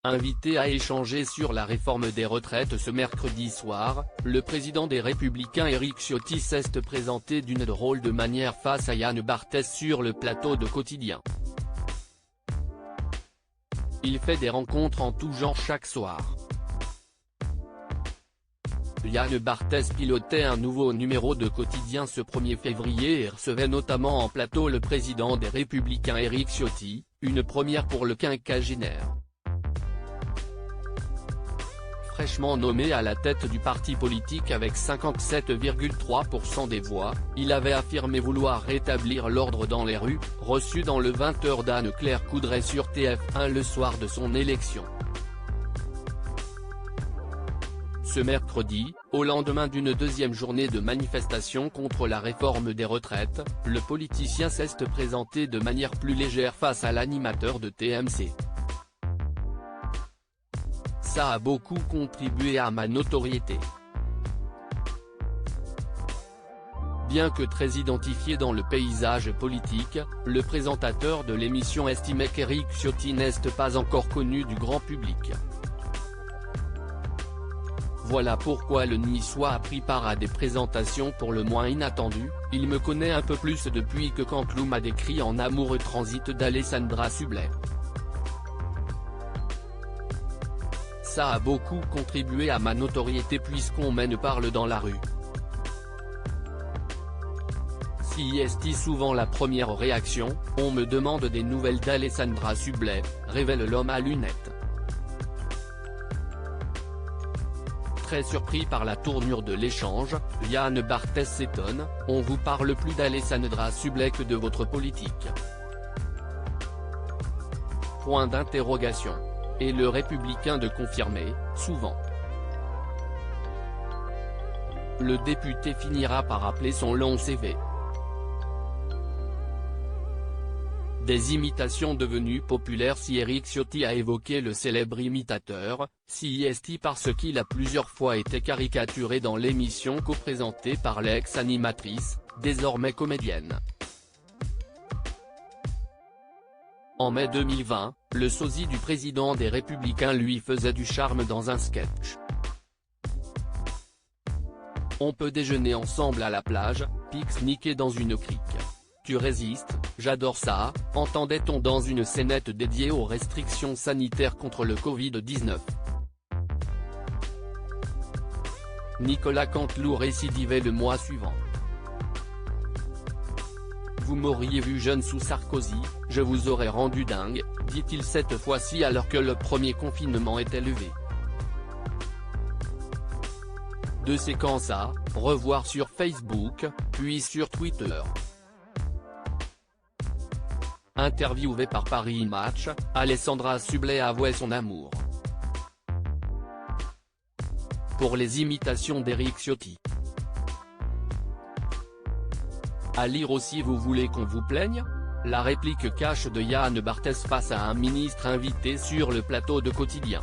Invité à échanger sur la réforme des retraites ce mercredi soir, le président des Républicains Éric Ciotti s'est présenté d'une drôle de manière face à Yann Barthès sur le plateau de Quotidien. Il fait des rencontres en tout genre chaque soir. Yann Barthès pilotait un nouveau numéro de Quotidien ce 1er février et recevait notamment en plateau le président des Républicains Éric Ciotti, une première pour le quinquagénaire. Fraîchement nommé à la tête du parti politique avec 57,3% des voix, il avait affirmé vouloir rétablir l'ordre dans les rues, reçu dans le 20h d'Anne-Claire Coudray sur TF1 le soir de son élection. Ce mercredi, au lendemain d'une deuxième journée de manifestation contre la réforme des retraites, le politicien s'est présenté de manière plus légère face à l'animateur de TMC. Ça a beaucoup contribué à ma notoriété. Bien que très identifié dans le paysage politique, le présentateur de l'émission estimait qu'Éric Ciotti n'est pas encore connu du grand public. Voilà pourquoi le Niçois a pris part à des présentations pour le moins inattendues. Il me connaît un peu plus depuis que Canteloup m'a décrit en amoureux transit d'Alessandra Sublet. Ça a beaucoup contribué à ma notoriété puisqu'on me parle dans la rue. Si est souvent la première réaction, on me demande des nouvelles d'Alessandra Sublet, révèle l'homme à lunettes. Très surpris par la tournure de l'échange, Yann Barthès s'étonne, on vous parle plus d'Alessandra Sublet que de votre politique. Point d'interrogation. Et le républicain de confirmer, souvent. Le député finira par rappeler son long CV. Des imitations devenues populaires. Si Éric Ciotti a évoqué le célèbre imitateur, CIST parce qu'il a plusieurs fois été caricaturé dans l'émission co-présentée par l'ex-animatrice, désormais comédienne. En mai 2020, le sosie du président des Républicains lui faisait du charme dans un sketch. On peut déjeuner ensemble à la plage, pique-niquer dans une crique. Tu résistes, j'adore ça, entendait-on dans une scénette dédiée aux restrictions sanitaires contre le Covid-19. Nicolas Canteloup récidivait le mois suivant. Vous m'auriez vu jeune sous Sarkozy, je vous aurais rendu dingue, dit-il cette fois-ci alors que le premier confinement était levé. Deux séquences à revoir sur Facebook, puis sur Twitter. Interviewée par Paris Match, Alessandra Sublet avouait son amour pour les imitations d'Éric Ciotti. À lire aussi. Vous voulez qu'on vous plaigne? La réplique cash de Yann Barthès face à un ministre invité sur le plateau de Quotidien.